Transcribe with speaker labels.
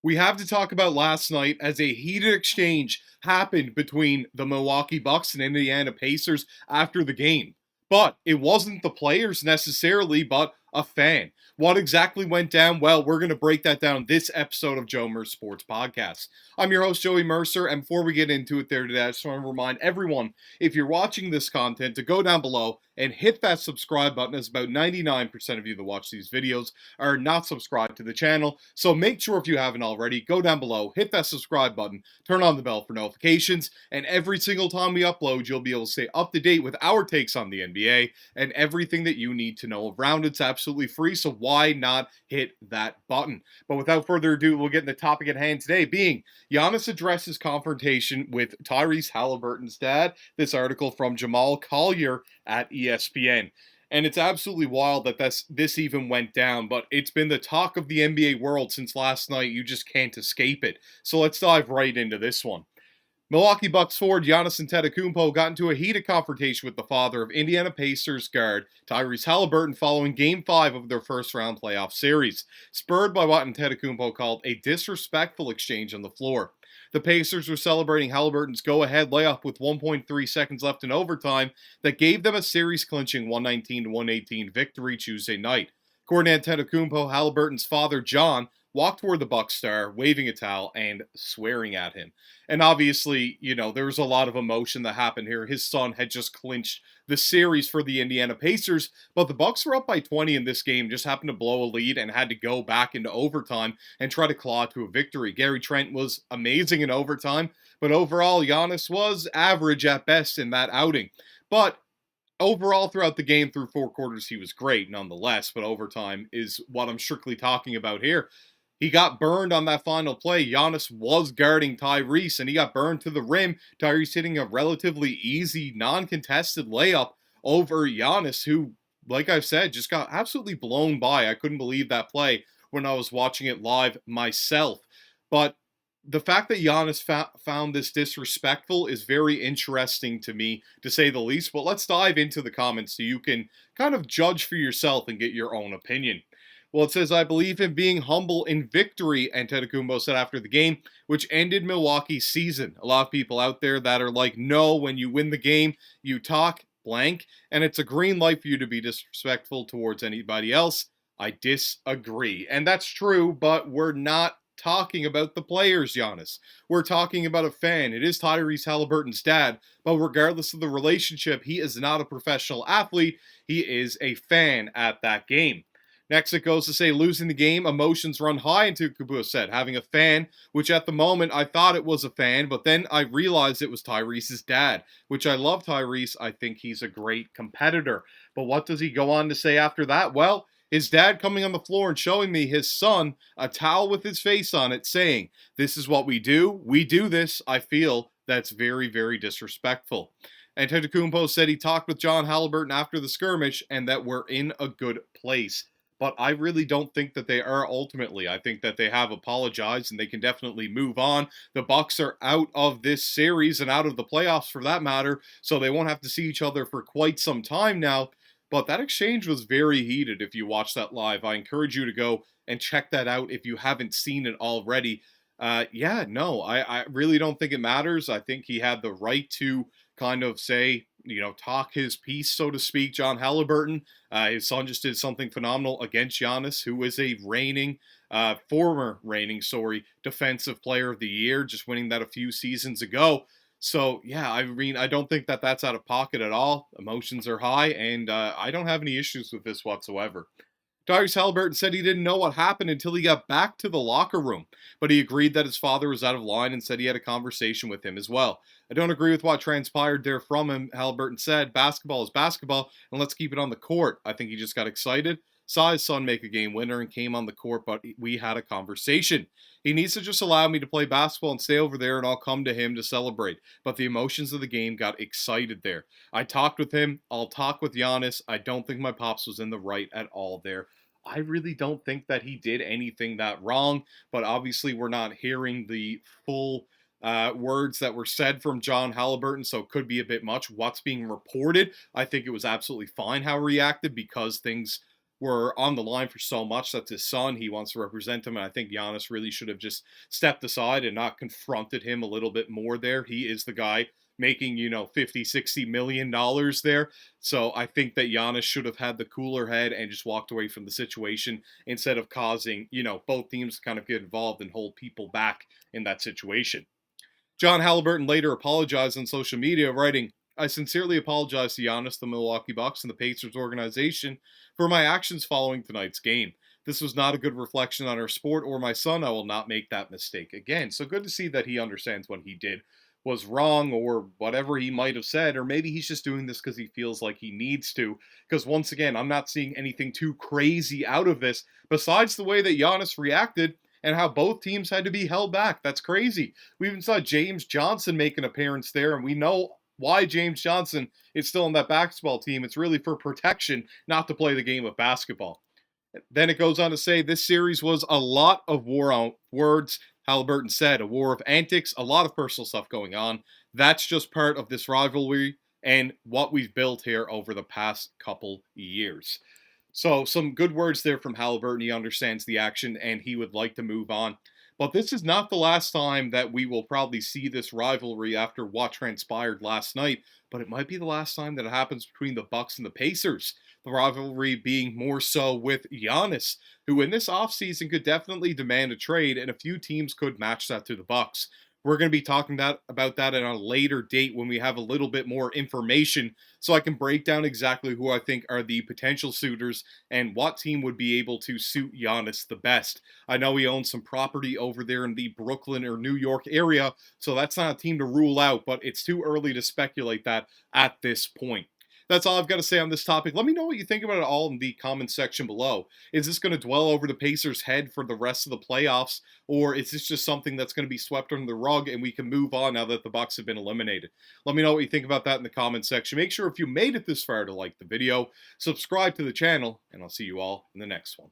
Speaker 1: We have to talk about last night as a heated exchange happened between the Milwaukee Bucks and Indiana Pacers after the game. But it wasn't the players necessarily, but a fan. What exactly went down? Well, we're going to break that down this episode of Joe Mercer Sports Podcast. I'm your host, Joey Mercer, and before we get into it there today, I just want to remind everyone, if you're watching this content, to go down below and hit that subscribe button, as about 99% of you that watch these videos are not subscribed to the channel. So make sure, if you haven't already, go down below, hit that subscribe button, turn on the bell for notifications, and every single time we upload, you'll be able to stay up to date with our takes on the NBA and everything that you need to know around. It's absolutely free, so why not hit that button? But without further ado, we'll get in the topic at hand today, being Giannis addresses confrontation with Tyrese Halliburton's dad. This article from Jamal Collier at ESPN. And it's absolutely wild that this even went down, but it's been the talk of the NBA world since last night. You just can't escape it. So let's dive right into this one. Milwaukee Bucks forward Giannis Antetokounmpo got into a heated confrontation with the father of Indiana Pacers guard Tyrese Halliburton following Game 5 of their first-round playoff series, spurred by what Antetokounmpo called a disrespectful exchange on the floor. The Pacers were celebrating Halliburton's go-ahead layup with 1.3 seconds left in overtime that gave them a series-clinching 119-118 victory Tuesday night. According to Antetokounmpo, Halliburton's father, John, walked toward the Bucks star, waving a towel and swearing at him. And obviously, there was a lot of emotion that happened here. His son had just clinched the series for the Indiana Pacers, but the Bucks were up by 20 in this game, just happened to blow a lead and had to go back into overtime and try to claw to a victory. Gary Trent was amazing in overtime, but overall, Giannis was average at best in that outing. But overall, throughout the game, through 4 quarters, he was great nonetheless, but overtime is what I'm strictly talking about here. He got burned on that final play. Giannis was guarding Tyrese, and he got burned to the rim. Tyrese hitting a relatively easy, non-contested layup over Giannis, who, like I've said, just got absolutely blown by. I couldn't believe that play when I was watching it live myself. But the fact that Giannis found this disrespectful is very interesting to me, to say the least. But let's dive into the comments so you can kind of judge for yourself and get your own opinion. Well, it says, I believe in being humble in victory, Antetokounmpo said after the game, which ended Milwaukee's season. A lot of people out there that are like, no, when you win the game, you talk blank, and it's a green light for you to be disrespectful towards anybody else. I disagree. And that's true, but we're not talking about the players, Giannis. We're talking about a fan. It is Tyrese Halliburton's dad, but regardless of the relationship, he is not a professional athlete. He is a fan at that game. Next, it goes to say, losing the game, emotions run high, Antetokounmpo said, having a fan, which at the moment I thought it was a fan, but then I realized it was Tyrese's dad, which I love Tyrese. I think he's a great competitor. But what does he go on to say after that? Well, his dad coming on the floor and showing me his son a towel with his face on it, saying, this is what we do this. I feel that's very, very disrespectful. Antetokounmpo said he talked with John Halliburton after the skirmish and that we're in a good place. But I really don't think that they are ultimately. I think that they have apologized and they can definitely move on. The Bucks are out of this series and out of the playoffs for that matter, so they won't have to see each other for quite some time now. But that exchange was very heated if you watch that live. I encourage you to go and check that out if you haven't seen it already. I really don't think it matters. I think he had the right to kind of say, talk his piece, so to speak, John Halliburton. His son just did something phenomenal against Giannis, who is a former reigning, defensive player of the year, just winning that a few seasons ago. So, yeah, I don't think that that's out of pocket at all. Emotions are high, and I don't have any issues with this whatsoever. Tyrese Halliburton said he didn't know what happened until he got back to the locker room, but he agreed that his father was out of line and said he had a conversation with him as well. I don't agree with what transpired there from him, Halliburton said. Basketball is basketball, and let's keep it on the court. I think he just got excited, saw his son make a game winner, and came on the court, but we had a conversation. He needs to just allow me to play basketball and stay over there, and I'll come to him to celebrate. But the emotions of the game got excited there. I talked with him. I'll talk with Giannis. I don't think my pops was in the right at all there. I really don't think that he did anything that wrong, but obviously we're not hearing the full words that were said from John Halliburton, so it could be a bit much. What's being reported, I think it was absolutely fine how he reacted because things were on the line for so much. That's his son. He wants to represent him. And I think Giannis really should have just stepped aside and not confronted him a little bit more there. He is the guy making, 50, $60 million there. So I think that Giannis should have had the cooler head and just walked away from the situation instead of causing, both teams to kind of get involved and hold people back in that situation. John Halliburton later apologized on social media, writing, "I sincerely apologize to Giannis, the Milwaukee Bucks, and the Pacers organization for my actions following tonight's game. This was not a good reflection on our sport or my son. I will not make that mistake again." So good to see that he understands what he did was wrong or whatever he might have said, or maybe he's just doing this because he feels like he needs to. Because once again, I'm not seeing anything too crazy out of this besides the way that Giannis reacted and how both teams had to be held back. That's crazy. We even saw James Johnson make an appearance there, and we know why James Johnson is still on that basketball team. It's really for protection, not to play the game of basketball. Then it goes on to say this series was a lot of war on words. Halliburton said, "A war of antics, a lot of personal stuff going on. That's just part of this rivalry and what we've built here over the past couple years." So some good words there from Halliburton. He understands the action and he would like to move on. But this is not the last time that we will probably see this rivalry after what transpired last night, but it might be the last time that it happens between the Bucks and the Pacers. The rivalry being more so with Giannis, who in this offseason could definitely demand a trade, and a few teams could match that to the Bucks. We're going to be talking about that at a later date when we have a little bit more information so I can break down exactly who I think are the potential suitors and what team would be able to suit Giannis the best. I know he owns some property over there in the Brooklyn or New York area, so that's not a team to rule out, but it's too early to speculate that at this point. That's all I've got to say on this topic. Let me know what you think about it all in the comments section below. Is this going to dwell over the Pacers' head for the rest of the playoffs, or is this just something that's going to be swept under the rug and we can move on now that the Bucks have been eliminated? Let me know what you think about that in the comments section. Make sure if you made it this far to like the video, subscribe to the channel, and I'll see you all in the next one.